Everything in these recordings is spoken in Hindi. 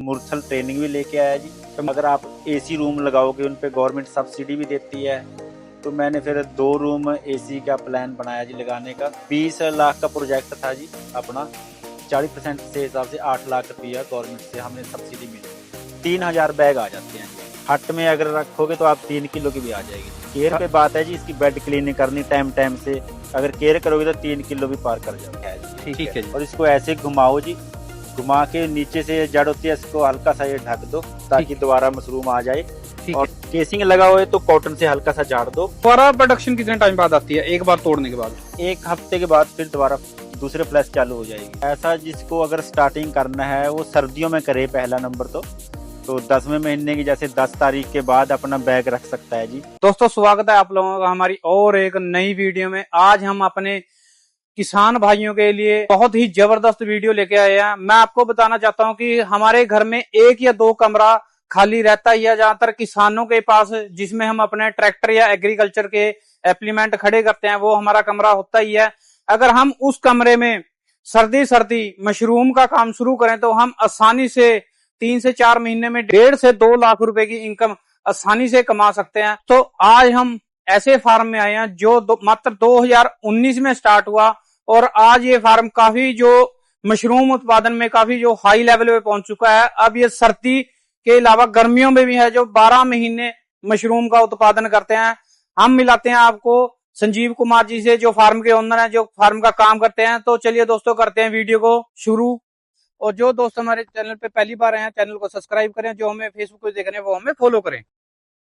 मुरथल ट्रेनिंग भी लेके आया जी। तो अगर आप एसी रूम लगाओगे उन पे गवर्नमेंट सब्सिडी भी देती है। तो मैंने फिर 2 रूम एसी का प्लान बनाया जी लगाने का। 20 लाख का प्रोजेक्ट था जी अपना। 40% से हिसाब से 8 लाख रुपया गवर्नमेंट से हमें सब्सिडी मिली। 3000 बैग आ जाते हैं। हट में अगर रखोगे तो आप 3 किलो की भी आ जाएगी। केयर पे बात है जी, इसकी बेड क्लीनिंग करनी टाइम टाइम से। अगर केयर करोगे तो 3 किलो भी पार कर जाओगे। ठीक है जी। और इसको ऐसे घुमाओ जी, घुमा के नीचे से जड़ होती है इसको हल्का सा ये ढक दो ताकि दोबारा मशरूम आ जाए। और केसिंग लगा हुआ है तो कॉटन से हल्का सा झाड़ दो। दोबारा प्रोडक्शन कितने टाइम बाद आती है? एक बार तोड़ने के बाद? 1 हफ्ते के बाद फिर दोबारा दूसरे फ्लैश चालू हो जाएगी। ऐसा जिसको अगर स्टार्टिंग करना है वो सर्दियों में करे पहला नंबर तो 10वें महीने की जैसे 10 तारीख के बाद अपना बैग रख सकता है जी। दोस्तों स्वागत है आप लोगों का हमारी और एक नई वीडियो में। आज हम अपने किसान भाइयों के लिए बहुत ही जबरदस्त वीडियो लेके आए हैं। मैं आपको बताना चाहता हूं कि हमारे घर में 1 या 2 कमरा खाली रहता ही है ज्यादातर किसानों के पास, जिसमें हम अपने ट्रैक्टर या एग्रीकल्चर के एप्लीमेंट खड़े करते हैं, वो हमारा कमरा होता ही है। अगर हम उस कमरे में सर्दी मशरूम का काम शुरू करें तो हम आसानी से 3 से 4 महीने में 1.5 से 2 लाख रुपए की इनकम आसानी से कमा सकते हैं। तो आज हम ऐसे फार्म में आए हैं जो मात्र 2019 में स्टार्ट हुआ और आज ये फार्म काफी जो मशरूम उत्पादन में काफी जो हाई लेवल पे पहुंच चुका है। अब ये सर्दी के अलावा गर्मियों में भी है जो 12 महीने मशरूम का उत्पादन करते हैं। हम मिलाते हैं आपको संजीव कुमार जी से, जो फार्म के ओनर हैं, जो फार्म का काम करते हैं। तो चलिए दोस्तों करते हैं वीडियो को शुरू। और जो दोस्त हमारे चैनल पे पहली बार आए हैं चैनल को सब्सक्राइब करें, जो हमें फेसबुक पे देख रहे हैं वो हमें फॉलो करें।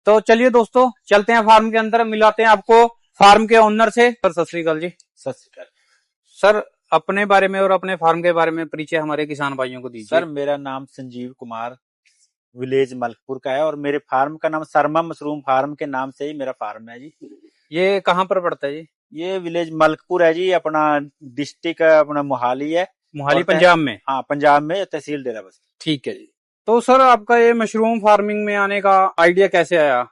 तो चलिए दोस्तों चलते हैं फार्म के अंदर, मिलाते हैं आपको फार्म के ओनर से। सर सत श्री अकाल जी। सत श्री अकाल सर, अपने बारे में और अपने फार्म के बारे में परिचय हमारे किसान भाइयों को दीजिए। सर, मेरा नाम संजीव कुमार विलेज मलकपुर का है और मेरे फार्म का नाम शर्मा मशरूम फार्म के नाम से ही मेरा फार्म है जी। ये कहाँ पर पड़ता है जी? ये विलेज मलकपुर है जी, अपना डिस्ट्रिक्ट अपना मोहाली है। मोहाली पंजाब में? हाँ, पंजाब में, तहसील डेरा बस्सी। ठीक है जी। तो सर आपका ये मशरूम फार्मिंग में आने का आइडिया कैसे आया,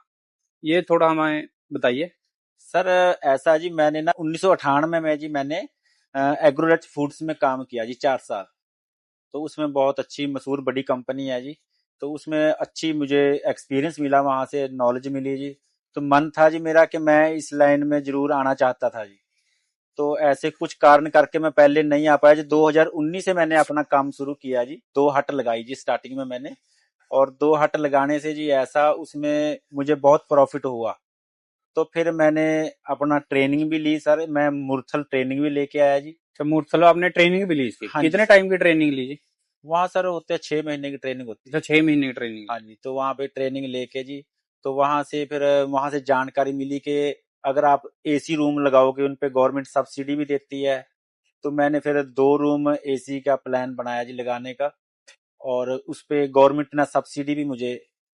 ये थोड़ा हमें बताइए। सर ऐसा जी, मैंने ना 1998 में जी मैंने एग्रोरच फूड्स में काम किया जी 4 साल। तो उसमें बहुत अच्छी मशहूर बड़ी कंपनी है जी। तो उसमें अच्छी मुझे एक्सपीरियंस मिला, वहां से नॉलेज मिली जी। तो मन था जी मेरा कि मैं इस लाइन में जरूर आना चाहता था जी। तो ऐसे कुछ कारण करके मैं पहले नहीं आ पाया जी। 2019 से मैंने अपना काम शुरू किया जी। 2 हट लगाई जी स्टार्टिंग में मैंने, और 2 हट लगाने से जी ऐसा उसमें मुझे बहुत प्रॉफिट हुआ। तो फिर मैंने अपना ट्रेनिंग भी ली सर, मैं मुरथल ट्रेनिंग भी लेके आया जी। अच्छा, मुरथल आपने ट्रेनिंग भी ली इसकी? हाँ, कितने टाइम की ट्रेनिंग ली जी? वहाँ सर होते हैं 6 महीने की ट्रेनिंग होती है। 6 महीने की ट्रेनिंग? हाँ जी। तो वहाँ पे ट्रेनिंग लेके जी, तो वहां से जानकारी मिली कि अगर आप एसी रूम लगाओगे उन पे गवर्नमेंट सब्सिडी भी देती है। तो मैंने फिर 2 रूम एसी का प्लान बनाया जी लगाने का, और उस पे गवर्नमेंट ने सब्सिडी भी मुझे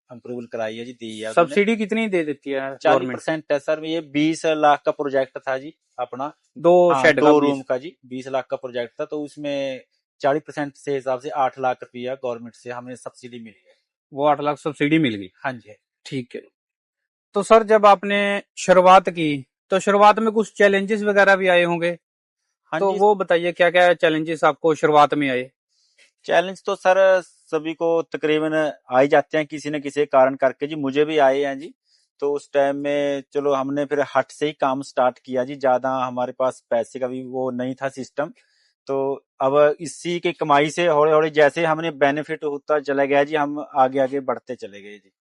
अप्रूवल कराई है जी, दी है। सब्सिडी कितनी दे देती है? 40% है सर। ये 20 लाख का प्रोजेक्ट था जी अपना। 2 शेड का? 2 रूम का जी 20 लाख का प्रोजेक्ट था। तो उसमें 40% से हिसाब से 8 लाख रुपया गवर्नमेंट से हमें सब्सिडी मिली है। वो 8 लाख सब्सिडी मिल गई? हाँ जी। ठीक है। तो सर जब आपने शुरुआत की तो शुरुआत में कुछ चैलेंजेस वगैरह भी आए होंगे? हाँ तो जी। वो बताइए क्या क्या चैलेंजेस आपको शुरुआत में आए? चैलेंज तो सर सभी को तकरीबन आ ही जाते हैं किसी न किसी कारण करके जी, मुझे भी आए हैं जी। तो उस टाइम में चलो हमने फिर हट से ही काम स्टार्ट किया जी। ज्यादा हमारे पास पैसे का भी वो नहीं था सिस्टम। तो अब इसी की कमाई से हौले हौले जैसे हमने बेनिफिट होता चला गया जी, हम आगे आगे बढ़ते चले गए जी।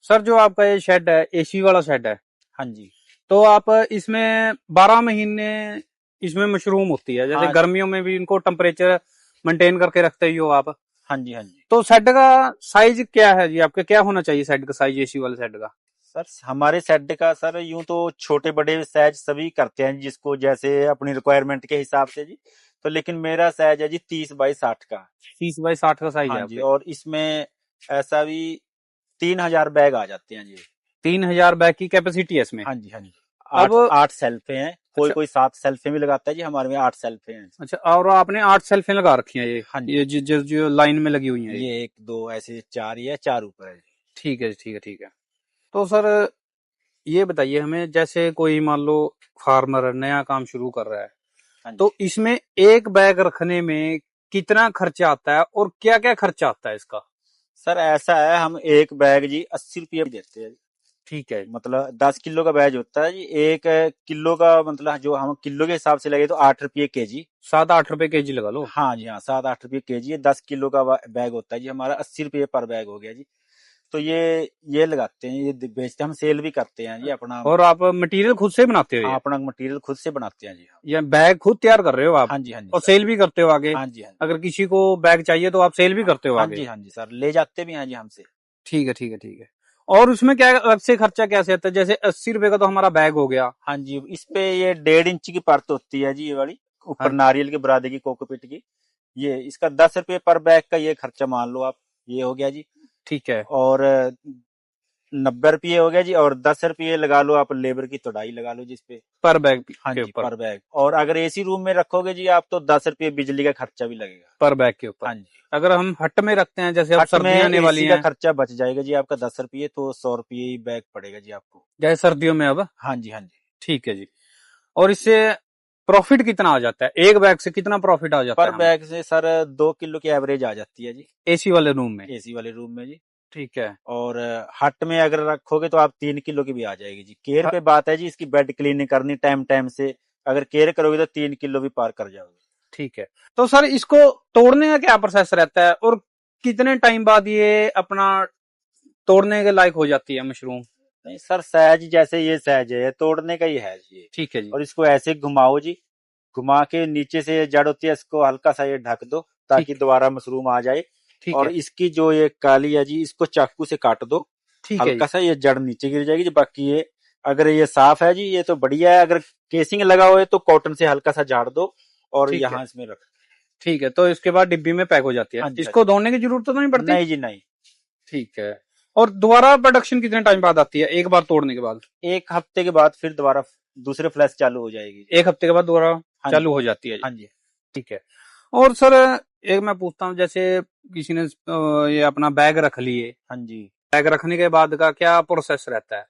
सर जो आपका ये शेड है, एसी वाला शेड है? हाँ जी। तो आप इसमें 12 महीने इसमें मशरूम होती है, जैसे हाँ, गर्मियों में भी इनको टेम्परेचर मेंटेन करके रखते ही हो आप? हाँ जी। हाँ जी। तो शेड का साइज क्या है जी आपके? क्या होना चाहिए शेड का साइज, एसी वाले शेड का? सर हमारे सेट का सर यूं तो छोटे बड़े साइज सभी करते हैं जिसको जैसे अपनी रिक्वायरमेंट के हिसाब से जी। तो लेकिन मेरा साइज है जी 30 बाई 60 का। 30 बाई 60 का साइज हाँ है जी। आपके? और इसमें ऐसा भी 3000 बैग आ जाते हैं जी। 3000 बैग की कैपेसिटी है इसमें? हाँ जी। हाँ जी। अब 8 सेल्फे हैं। कोई अच्छा, कोई 7 सेल्फे भी लगाता है जी, हमारे में 8 सेल्फे हैं। अच्छा। और आपने 8 सेल्फें लगा रखी हैं ये? हाँ जी। ये जो लाइन में लगी हुई है ये 1 2 ऐसे 4 ही है, 4 ऊपर है जी। ठीक है, ठीक है, ठीक है। तो सर ये बताइए हमें, जैसे कोई मान लो फार्मर नया काम शुरू कर रहा है, हाँ जी। तो इसमें एक बैग रखने में कितना खर्चा आता है और क्या क्या खर्चा आता है इसका? सर ऐसा है, हम एक बैग जी 80 रुपये देते हैं। ठीक है, मतलब 10 किलो का बैग होता है जी, 1 किलो का मतलब जो हम किलो के हिसाब से लगे तो 8 रुपये kg। 7-8 रुपए kg लगा लो। हाँ जी हाँ, 7-8 रुपये kg। 10 किलो का बैग होता है जी हमारा, 80 रुपये पर बैग हो गया जी। तो ये लगाते हैं, ये बेचते हैं, हम सेल भी करते हैं जी अपना। और आप मटेरियल खुद से बनाते हो हाँ, ये? अपना मटेरियल खुद से बनाते हैं जी हम। या बैग खुद तैयार कर रहे हो आप? हाँ जी हाँ जी और सर। सेल भी करते हो आगे? हाँ जी हाँ जी। अगर किसी को बैग चाहिए तो आप सेल भी करते हो हाँ आगे? जी हाँ जी सर, ले जाते भी हैं जी हमसे। ठीक है, ठीक है, ठीक है। और उसमें क्या अलग से खर्चा कैसे आता है? जैसे 80 रुपए का तो हमारा बैग हो गया। हाँ जी, इस पे ये 1.5 इंच की परत होती है जी, ये वाली ऊपर हाँ, नारियल के बुरादे की कोकोपीट की। ये इसका 10 रुपये पर बैग का ये खर्चा मान लो आप, ये हो गया जी। ठीक है। और 90 रुपये हो गया जी, और 10 रुपये लगा लो आप लेबर की तुड़ाई लगा लो जिसपे। पर बैग हाँ के जी, ऊपर? पर बैग। और अगर एसी रूम में रखोगे जी आप तो 10 रुपये बिजली का खर्चा भी लगेगा। पर बैग के ऊपर। हाँ जी। अगर हम हट में रखते हैं, जैसे अब हट में सर्दियां आने वाली एसी का हैं, खर्चा बच जाएगा जी आपका 10 रुपये, तो 100 रुपये ही बैग पड़ेगा जी आपको। जैसे सर्दियों में अब। हाँ जी हाँ जी। ठीक है जी। और इससे प्रॉफिट कितना आ जाता है? एक बैग से कितना प्रॉफिट आ जाता पर है हमें बैग से सर 2 किलो की एवरेज आ जाती है जी, एसी वाले रूम में? एसी वाले रूम में जी। ठीक है। और हट में अगर रखोगे तो आप 3 किलो की भी आ जाएगी जी। केयर ह- पे बात है जी, इसकी बेड क्लीनिंग करनी टाइम टाइम से। अगर केयर करोगे तो 3 किलो भी पार कर जाओगे। ठीक है। तो सर इसको तोड़ने का क्या प्रोसेस रहता है और कितने टाइम बाद ये अपना तोड़ने के लायक हो जाती है मशरूम? नहीं सर, सहज जैसे ये सहज है, तोड़ने का ही है जी ये। ठीक है जी। और इसको ऐसे घुमाओ जी, घुमा के नीचे से ये जड़ होती है, इसको हल्का सा ये ढक दो ताकि ठीक, दोबारा मशरूम आ जाए। ठीक और है, इसकी जो ये काली है जी, इसको चाकू से काट दो, ठीक है जी। हल्का सा ये जड़ नीचे गिर जाएगी जी। बाकी ये अगर ये साफ है जी, ये तो बढ़िया है। अगर केसिंग लगा हुआ है तो कॉटन से हल्का सा झाड़ दो और ठीक है, यहाँ इसमें रख। ठीक है। तो इसके बाद डिब्बी में पैक हो जाती है, हाँ जी हाँ इसको धोने की जरूरत तो नहीं जी। पड़ती? नहीं जी नहीं। ठीक है। और दोबारा प्रोडक्शन कितने टाइम बाद आती है एक बार तोड़ने के बाद? 1 हफ्ते के बाद फिर दोबारा दूसरे फ्लैश चालू हो जाएगी। एक हफ्ते के बाद दोबारा हाँ जी चालू हो जाती है जी। हाँ जी। ठीक है। और सर एक मैं पूछता हूँ, जैसे किसी ने ये अपना बैग रख लिए, हाँ जी। बैग रखने के बाद का क्या प्रोसेस रहता है?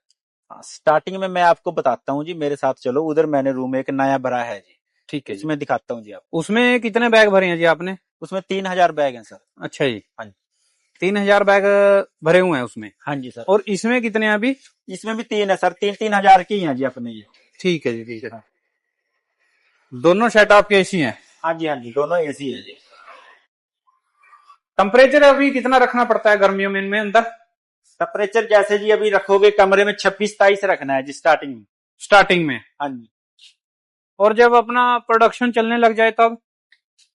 हाँ, स्टार्टिंग में मैं आपको बताता हूँ जी, मेरे साथ चलो। उधर मैंने रूम एक नया भरा है जी, ठीक है जी। उसमें दिखाता हूँ जी आप। उसमें कितने बैग भरे हैं जी आपने? उसमें 3,000 बैग हैं सर। अच्छा जी। हाँ जी। 3000 बैग भरे हुए हैं उसमें? हाँ जी सर। और इसमें कितने हैं अभी? इसमें भी 3 है सर, 3-3 हजार की हैं जी अपने ये। ठीक है जी, ठीक है। हाँ। दोनों सेट आपके एसी हैं? हाँ जी हाँ जी, दोनों एसी है जी। टेम्परेचर अभी कितना रखना पड़ता है गर्मियों में इनमें अंदर? टेम्परेचर जैसे जी अभी रखोगे कमरे में 26-27 रखना है जी स्टार्टिंग में। स्टार्टिंग में? हाँ जी। और जब अपना प्रोडक्शन चलने लग जाए तब?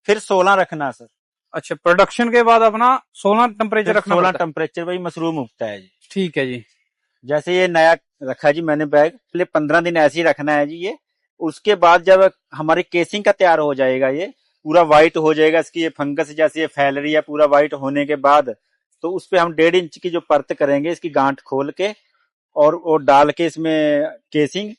फिर 16 रखना सर। अच्छा, प्रोडक्शन के बाद अपना 16 टेम्परेचर फिर रखना 16 पड़ता है? टेम्परेचर वही मशरूम उगता है जी। ठीक है जी। जैसे ये नया रखा जी मैंने बैग, पहले 15 दिन ऐसे ही रखना है जी ये। उसके बाद जब हमारी केसिंग का तैयार हो जाएगा, ये पूरा व्हाइट हो जाएगा, इसकी ये फंगस जैसे ये फैल रही है, पूरा व्हाइट होने के बाद तो उस पे हम 1.5 इंच की जो परत करेंगे, इसकी गांठ खोल के और वो डाल के इसमें केसिंग,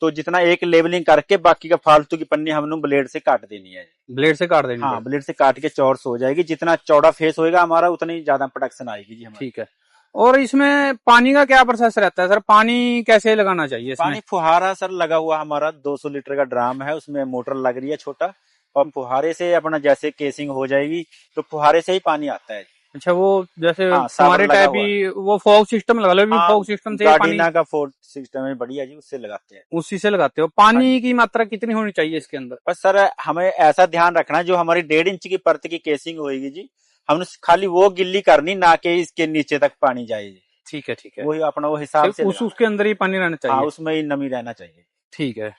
तो जितना एक लेवलिंग करके बाकी का फालतू की पन्नी हमने ब्लेड से काट देनी है। ब्लेड से काट देनी हाँ, पड़ती? ब्लेड से काट के चौरस हो जाएगी। जितना चौड़ा फेस होएगा हमारा उतनी ज्यादा प्रोडक्शन आएगी जी हमारी। ठीक है। और इसमें पानी का क्या प्रोसेस रहता है सर? पानी कैसे लगाना चाहिए इसमें? पानी फुहारा सर लगा हुआ हमारा 200 लीटर का ड्राम है, उसमें मोटर लग रही है छोटा, और फुहारे से अपना जैसे केसिंग हो जाएगी तो फुहारे से ही पानी आता है। अच्छा, वो जैसे हाँ, सावर फुहारे लगा टाइप हुआ है। ही वो फॉग सिस्टम लगा लो, हाँ, फॉग सिस्टम से पानी गार्डिना का फोर्ट सिस्टम है बढ़िया जी, उससे लगाते हैं। उसी से लगाते हो? हाँ जी। पानी की मात्रा कितनी होनी चाहिए इसके अंदर? पर सर हमें ऐसा ध्यान रखना है, जो हमारी 1.5 इंच की परत की केसिंग होगी जी, हमने खाली वो गिल्ली करनी, ना कि इसके नीचे तक पानी जाए जी। ठीक है, ठीक है। वही अपना वो हिसाब से लगाना उसके अंदर ही पानी रहना है। हाँ, चाहिए? उसमें ही नमी रहना चाहिए। ठीक है।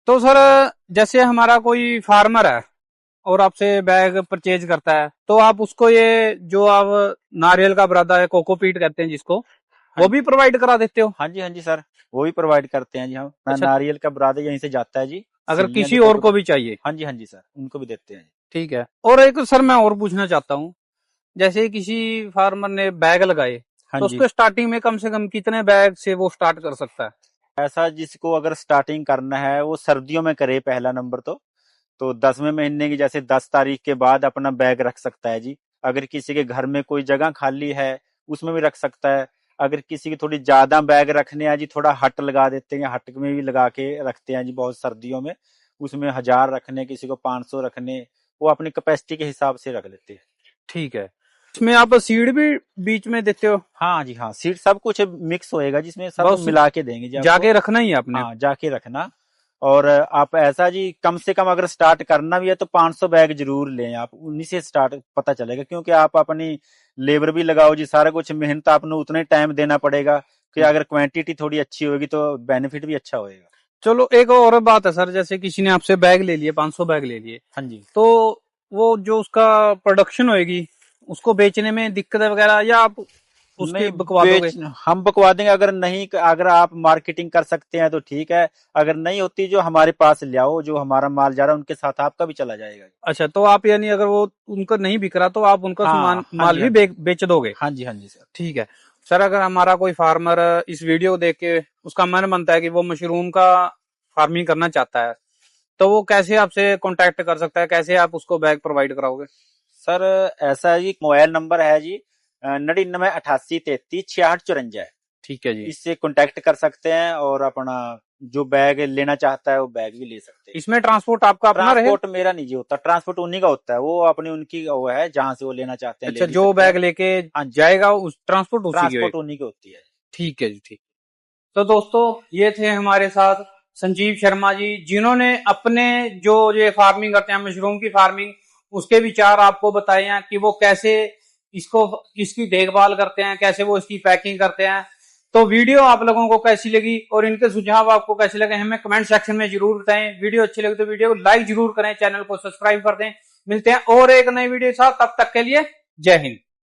तो सर जैसे हमारा कोई फार्मर है और आपसे बैग परचेज करता है, तो आप उसको ये जो आप नारियल का बुरादा है, कोकोपीट कहते हैं जिसको, हाँ वो भी प्रोवाइड करा देते हो? हाँ जी हाँ जी सर, वो भी प्रोवाइड करते हैं जी हम। अच्छा, नारियल का बुरादा यहीं से जाता है जी। अगर सिल्लियां किसी भी और को भी चाहिए? हाँ जी सर, उनको भी देते हैं। ठीक है। और एक सर मैं और पूछना चाहता हूँ, जैसे किसी फार्मर ने बैग लगाए, हाँ तो जी। उसको स्टार्टिंग में कम से कम कितने बैग से वो स्टार्ट कर सकता है? ऐसा जिसको अगर स्टार्टिंग करना है वो सर्दियों में करे पहला नंबर तो 10वें महीने की जैसे 10 तारीख के बाद अपना बैग रख सकता है जी। अगर किसी के घर में कोई जगह खाली है उसमें भी रख सकता है। अगर किसी की थोड़ी ज्यादा बैग रखने हैं जी, थोड़ा हट लगा देते हैं, हट में भी लगा के रखते हैं जी बहुत सर्दियों में। उसमें 1000 रखने, किसी को 500 रखने, वो अपनी कैपेसिटी के हिसाब से रख लेते हैं। ठीक है। इसमें आप सीड भी बीच में देते हो? हाँ जी हाँ, सीड सब कुछ मिक्स होएगा, जिसमें सब बस मिला के देंगे जी जाके आपको। रखना ही है आपने? हाँ, जाके रखना। और आप ऐसा जी, कम से कम अगर स्टार्ट करना भी है तो 500 बैग जरूर लें आप, उन्हीं से स्टार्ट पता चलेगा, क्योंकि आप अपनी लेबर भी लगाओ जी, सारा कुछ मेहनत आपने उतना ही टाइम देना पड़ेगा कि अगर क्वांटिटी थोड़ी अच्छी होगी तो बेनिफिट भी अच्छा होएगा। चलो एक और बात है सर, जैसे किसी ने आपसे बैग ले लिए, 500 बैग ले लिए, हाँ जी। तो वो जो उसका प्रोडक्शन होएगी उसको बेचने में दिक्कत है वगैरह, या आप उसके नहीं, बकवा दोगे? हम बकवा देंगे। अगर नहीं, अगर आप मार्केटिंग कर सकते हैं तो ठीक है, अगर नहीं होती जो हमारे पास ले आओ, जो हमारा माल जा रहा है उनके साथ आपका भी चला जाएगा। अच्छा, तो आप यानी अगर वो उनका नहीं बिक रहा तो आप उनका हाँ सामान हाँ माल जी, भी हाँ जी, बेच दोगे? हाँ जी, हाँ जी सर। ठीक है सर। अगर हमारा कोई फार्मर इस वीडियो को देख के उसका मन बनता है कि वो मशरूम का फार्मिंग करना चाहता है, तो वो कैसे आपसे कांटेक्ट कर सकता है, कैसे आप उसको बैग प्रोवाइड कराओगे? सर ऐसा है जी, मोबाइल नंबर है जी 9988336654 है। ठीक है जी। इससे कांटेक्ट कर सकते हैं और अपना जो बैग लेना चाहता है वो बैग भी ले सकते हैं। इसमें ट्रांसपोर्ट आपका अपना रहेगा? ट्रांसपोर्ट मेरा नहीं जी होता, ट्रांसपोर्ट उन्हीं का होता है, वो अपनी उनकी वो है, जहां से वो लेना चाहते हैं ले अच्छा, भी जो सकते बैग हैं। लेके हाँ जी, जाएगा उस ट्रांसपोर्ट उसी की ट्रांसपोर्ट होगी? उन्हीं की होती है। ठीक है जी, ठीक। तो दोस्तों ये थे हमारे साथ संजीव शर्मा जी, जिन्होंने अपने जो ये फार्मिंग करते हैं मशरूम की फार्मिंग, उसके विचार आपको बताए हैं कि वो कैसे इसको इसकी देखभाल करते हैं, कैसे वो इसकी पैकिंग करते हैं। तो वीडियो आप लोगों को कैसी लगी और इनके सुझाव आपको कैसे लगे हमें कमेंट सेक्शन में जरूर बताएं। वीडियो अच्छी लगी तो वीडियो को लाइक जरूर करें, चैनल को सब्सक्राइब कर दें। मिलते हैं और एक नई वीडियो के साथ, तब तक के लिए जय हिंद।